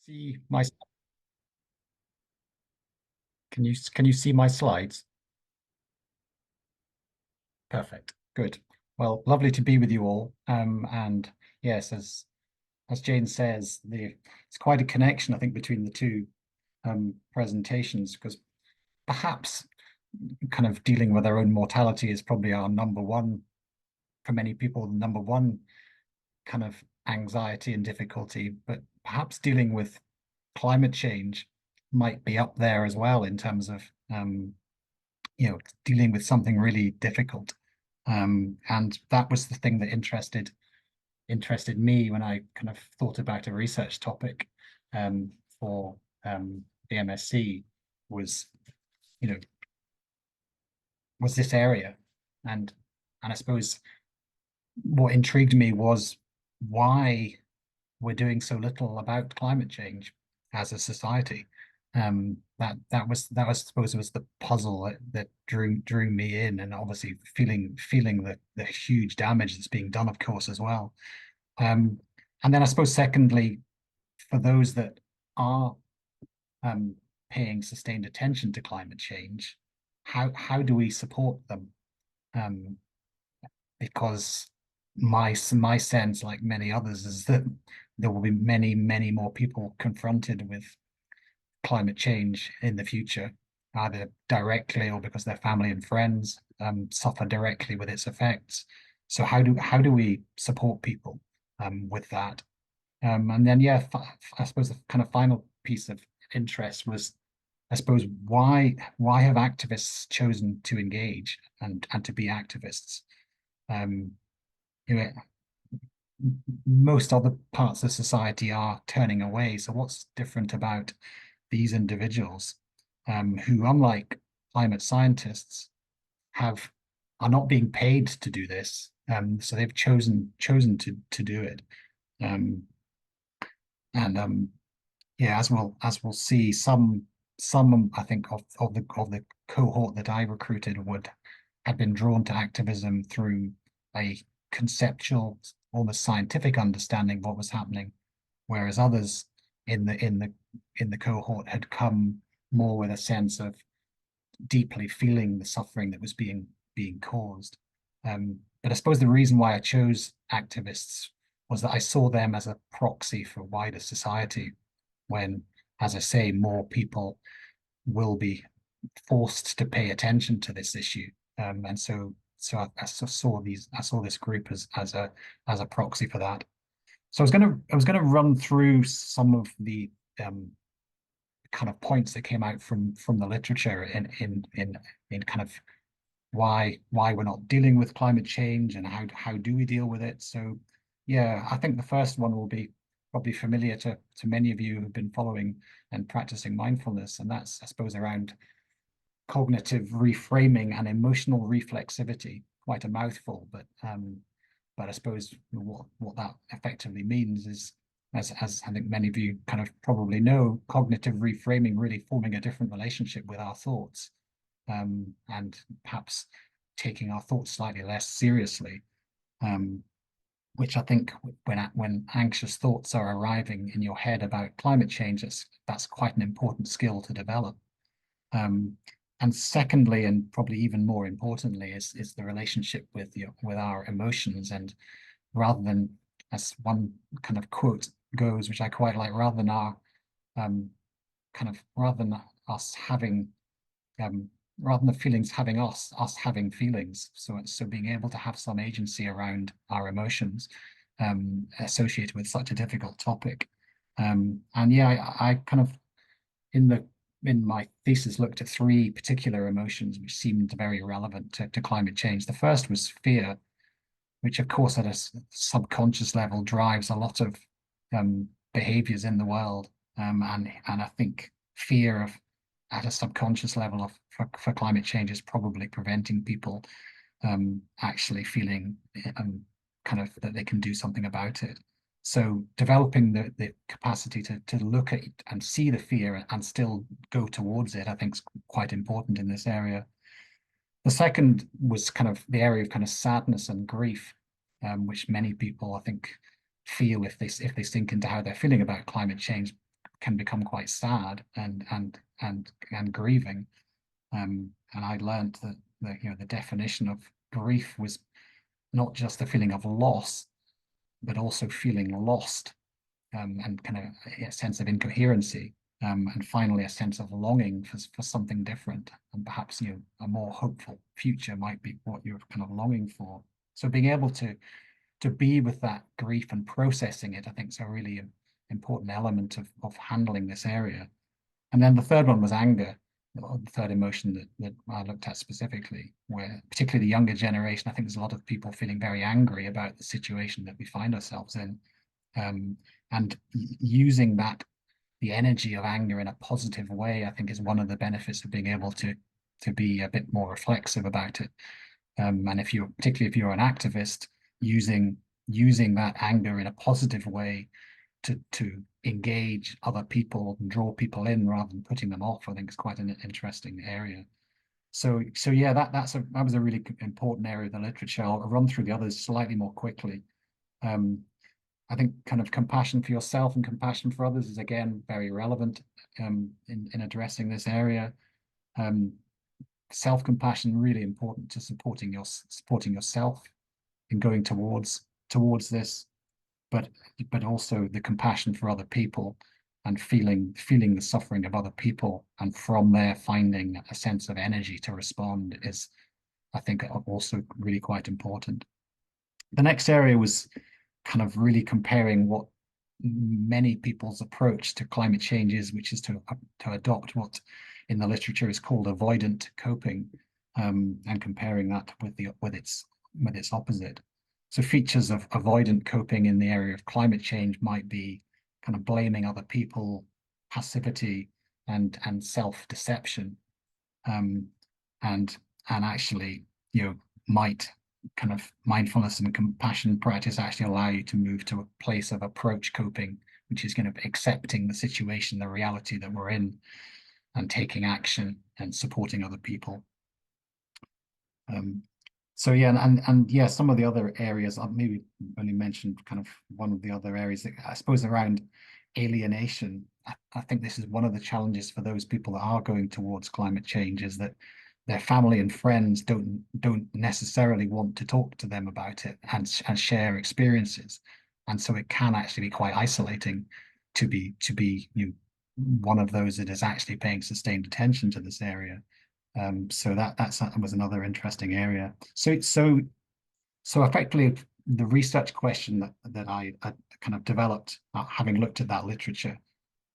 See my can you see my slides? Perfect. Good. Well, lovely to be with you all. And yes, as Jane says, it's quite a connection, I think, between the two presentations, because perhaps kind of dealing with our own mortality is probably our number one, for many people, the number one kind of anxiety and difficulty, but perhaps dealing with climate change might be up there as well in terms of dealing with something really difficult. And that was the thing that interested me when I kind of thought about a research topic for the MSc was, you know, was this area. And I suppose what intrigued me was why we're doing so little about climate change as a society. That was I suppose was the puzzle that drew me in, and obviously feeling the huge damage that's being done, of course, as well. Um, and then I suppose secondly, for those that are um, paying sustained attention to climate change, how do we support them? Um, because my sense, like many others, is that there will be many more people confronted with climate change in the future, either directly or because their family and friends suffer directly with its effects. So how do we support people with that? And then yeah, I suppose the kind of final piece of interest was, I suppose, why have activists chosen to engage and to be activists? Um, you know, most other parts of society are turning away. So what's different about these individuals who, unlike climate scientists, have are not being paid to do this? So they've chosen to do it. Um, and yeah, as we'll see, some I think of the cohort that I recruited would had been drawn to activism through a conceptual, almost scientific understanding of what was happening, whereas others in the cohort had come more with a sense of deeply feeling the suffering that was being caused. But I suppose the reason why I chose activists was that I saw them as a proxy for wider society when, as I say, more people will be forced to pay attention to this issue. And so I saw this group as a proxy for that. So I was gonna run through some of the kind of points that came out from the literature in kind of why we're not dealing with climate change and how do we deal with it. So yeah, I think the first one will be probably familiar to many of you who've been following and practicing mindfulness, and that's, I suppose, around cognitive reframing and emotional reflexivity. Quite a mouthful, but I suppose what that effectively means is, as I think many of you kind of probably know, cognitive reframing really forming a different relationship with our thoughts, and perhaps taking our thoughts slightly less seriously, which I think when anxious thoughts are arriving in your head about climate change, that's quite an important skill to develop. Um, and secondly, and probably even more importantly, is the relationship with our emotions. And rather than, as one kind of quote goes, which I quite like, um, rather than us having rather than the feelings having us having feelings. So being able to have some agency around our emotions associated with such a difficult topic. And yeah, I kind of in the in my thesis looked at three particular emotions which seemed very relevant to climate change. The first was fear, which of course at a subconscious level drives a lot of behaviors in the world. And I think fear of at a subconscious level for climate change is probably preventing people actually feeling kind of that they can do something about it. So developing the capacity to look at it and see the fear and still go towards it, I think is quite important in this area. The second was kind of the area of kind of sadness and grief, which many people I think feel if they sink into how they're feeling about climate change can become quite sad and grieving. And I learned that the definition of grief was not just the feeling of loss, but also feeling lost, and kind of a sense of incoherency, and finally a sense of longing for something different, and perhaps a more hopeful future might be what you're kind of longing for. So being able to be with that grief and processing it, I think, is a really important element of handling this area. And then the third one was anger, the third emotion that I looked at specifically, where particularly the younger generation, I think there's a lot of people feeling very angry about the situation that we find ourselves in, and using the energy of anger in a positive way, I think, is one of the benefits of being able to be a bit more reflexive about it. And particularly if you're an activist, using that anger in a positive way to engage other people and draw people in rather than putting them off, I think is quite an interesting area. So yeah, that was a really important area of the literature. I'll run through the others slightly more quickly. I think kind of compassion for yourself and compassion for others is again very relevant, in addressing this area. Self-compassion really important to supporting yourself in going towards this, but also the compassion for other people and feeling the suffering of other people, and from there finding a sense of energy to respond is, I think, also really quite important. The next area was kind of really comparing what many people's approach to climate change is, which is to adopt what in the literature is called avoidant coping, and comparing that with its opposite. So features of avoidant coping in the area of climate change might be kind of blaming other people, passivity, and self-deception, and actually, might kind of mindfulness and compassion practice actually allow you to move to a place of approach coping, which is kind of accepting the situation, the reality that we're in, and taking action and supporting other people. So yeah, and yeah, some of the other areas, I've maybe only mentioned kind of one of the other areas that I suppose around alienation. I think this is one of the challenges for those people that are going towards climate change, is that their family and friends don't necessarily want to talk to them about it and share experiences, and so it can actually be quite isolating to be one of those that is actually paying sustained attention to this area. So that was another interesting area. So effectively, the research question that I kind of developed, having looked at that literature,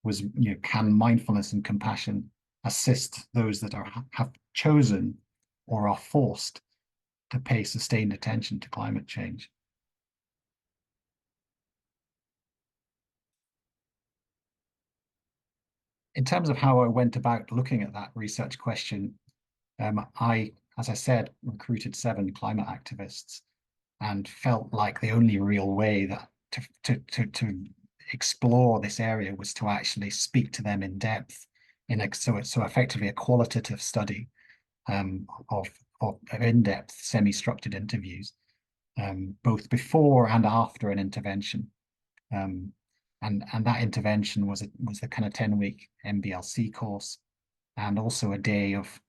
was, can mindfulness and compassion assist those that have chosen or are forced to pay sustained attention to climate change? In terms of how I went about looking at that research question, as I said, recruited 7 climate activists, and felt like the only real way that to explore this area was to actually speak to them in depth, so effectively a qualitative study, of in-depth semi-structured interviews, both before and after an intervention. Um, and that intervention was the kind of 10-week MBLC course, and also a day of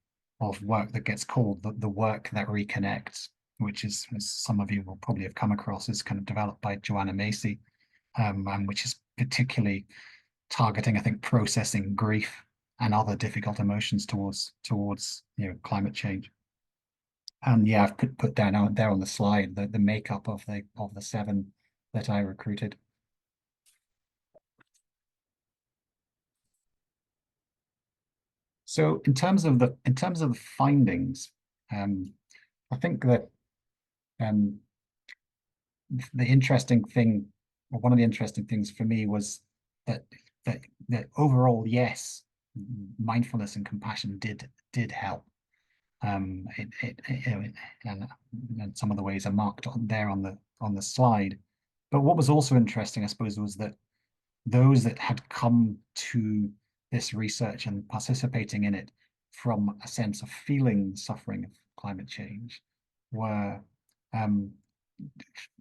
work that gets called the work that reconnects, which is, as some of you will probably have come across, is kind of developed by Joanna Macy, and which is particularly targeting, I think, processing grief and other difficult emotions towards climate change. And yeah, I've put down out there on the slide the makeup of the 7 that I recruited. So in terms of the findings, I think that, um, the interesting thing, or one of the interesting things for me, was that that overall, yes, mindfulness and compassion did help. And some of the ways are marked on there on the slide. But what was also interesting, I suppose, was that those that had come to this research and participating in it from a sense of feeling the suffering of climate change were, um,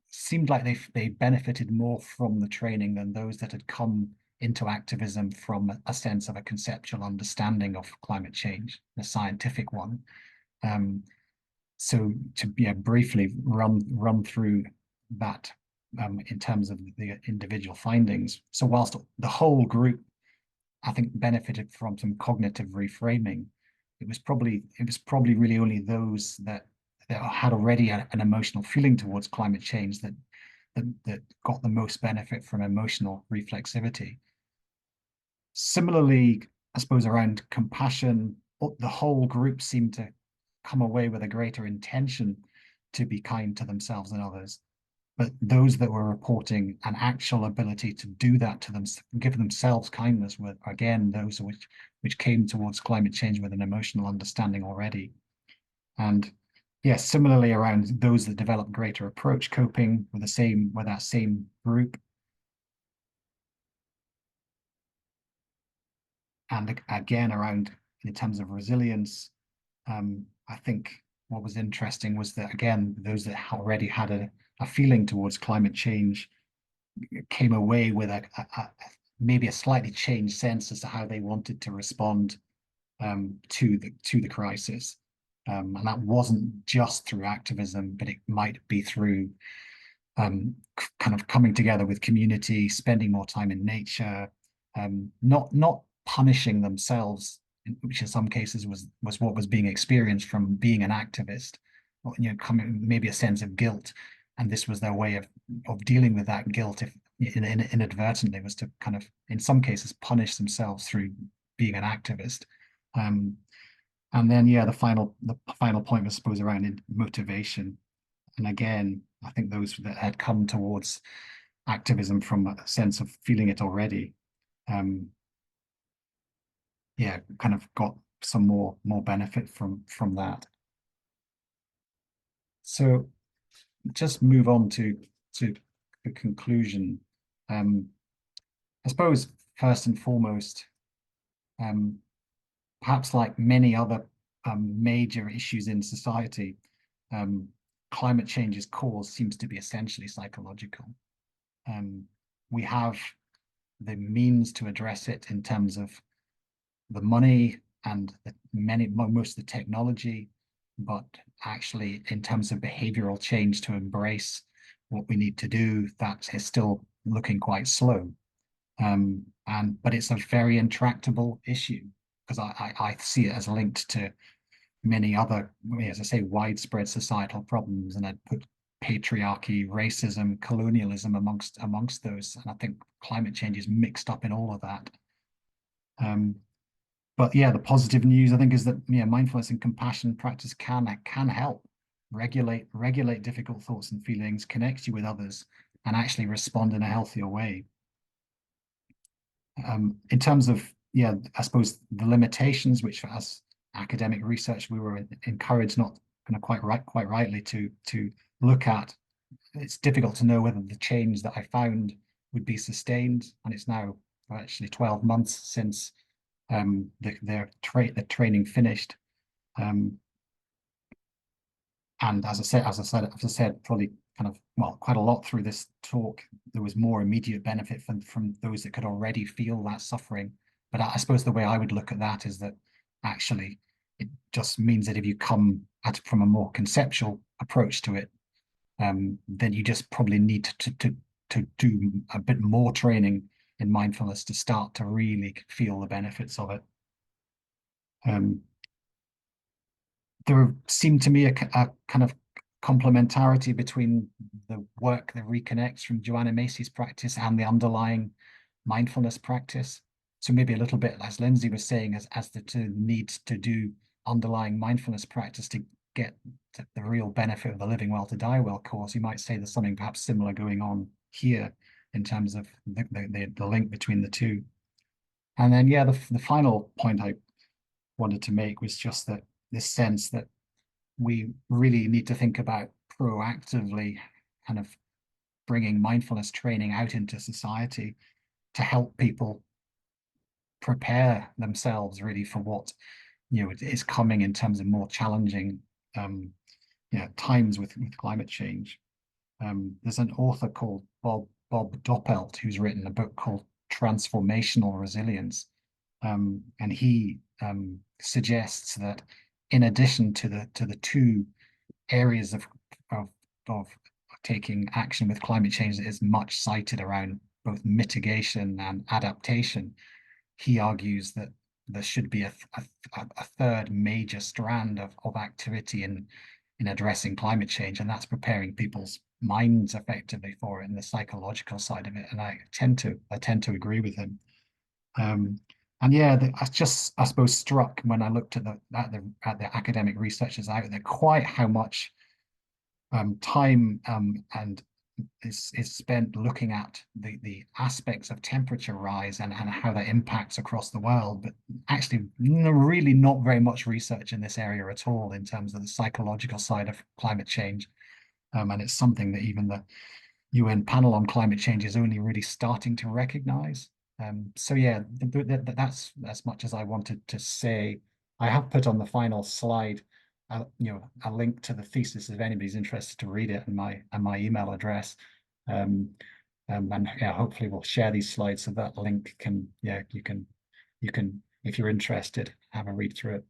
seemed like they benefited more from the training than those that had come into activism from a sense of a conceptual understanding of climate change, a scientific one. So to briefly run through that in terms of the individual findings. So whilst the whole group, I think, benefited from some cognitive reframing, it was probably really only those that had already an emotional feeling towards climate change that got the most benefit from emotional reflexivity. Similarly, I suppose around compassion, the whole group seemed to come away with a greater intention to be kind to themselves and others. But those that were reporting an actual ability to do that to them, give themselves kindness, were again those which came towards climate change with an emotional understanding already. And yes, similarly around those that develop greater approach coping with that same group. And again, around in terms of resilience, I think what was interesting was that, again, those that already had a feeling towards climate change came away with maybe a slightly changed sense as to how they wanted to respond to the crisis. And that wasn't just through activism, but it might be through kind of coming together with community, spending more time in nature, not punishing themselves, which in some cases was what was being experienced from being an activist, or, coming maybe a sense of guilt, and this was their way of dealing with that guilt, if inadvertently, was to kind of in some cases punish themselves through being an activist. And then the final point was, I suppose, around motivation. And again, I think those that had come towards activism from a sense of feeling it already, kind of got some more benefit from that. So just move on to the conclusion. I suppose first and foremost, perhaps like many other major issues in society, climate change's cause seems to be essentially psychological. We have the means to address it in terms of the money and most of the technology, but actually in terms of behavioral change to embrace what we need to do, that is still looking quite slow. But it's a very intractable issue, because I see it as linked to many other, as I say, widespread societal problems, and I'd put patriarchy, racism, colonialism amongst those, and I think climate change is mixed up in all of that. But the positive news, I think, is that mindfulness and compassion practice can help regulate difficult thoughts and feelings, connect you with others, and actually respond in a healthier way. In terms of I suppose the limitations, which as academic research we were encouraged, not kind of quite rightly, to look at. It's difficult to know whether the change that I found would be sustained, and it's now actually 12 months since the training finished. And as I said, probably kind of, quite a lot through this talk, there was more immediate benefit from those that could already feel that suffering. But I suppose the way I would look at that is that actually it just means that if you come at it from a more conceptual approach to it, then you just probably need to do a bit more training in mindfulness to start to really feel the benefits of it. There seemed to me a kind of complementarity between the work that reconnects from Joanna Macy's practice and the underlying mindfulness practice. So maybe a little bit, as Lindsay was saying, as the need to do underlying mindfulness practice to get to the real benefit of the Living Well to Die Well course, you might say there's something perhaps similar going on here in terms of the link between the two. And then the final point I wanted to make was just that this sense that we really need to think about proactively kind of bringing mindfulness training out into society to help people prepare themselves really for what is coming in terms of more challenging times with climate change. There's an author called Bob Doppelt who's written a book called transformational resilience. And he suggests that in addition to the two areas of of taking action with climate change that is much cited around both mitigation and adaptation, he argues that there should be a third major strand of activity in addressing climate change, and that's preparing people's minds effectively for it and the psychological side of it. And I tend to agree with him. Um, and yeah, I just, I suppose, struck when I looked at the academic research that's out there, quite how much time and is spent looking at the aspects of temperature rise and how that impacts across the world, but actually really not very much research in this area at all in terms of the psychological side of climate change. And it's something that even the UN panel on climate change is only really starting to recognize. So yeah, that's as much as I wanted to say. I have put on the final slide, a link to the thesis if anybody's interested to read it, and my email address. Um, and yeah, hopefully we'll share these slides so that link can, yeah, you can, if you're interested, have a read through it.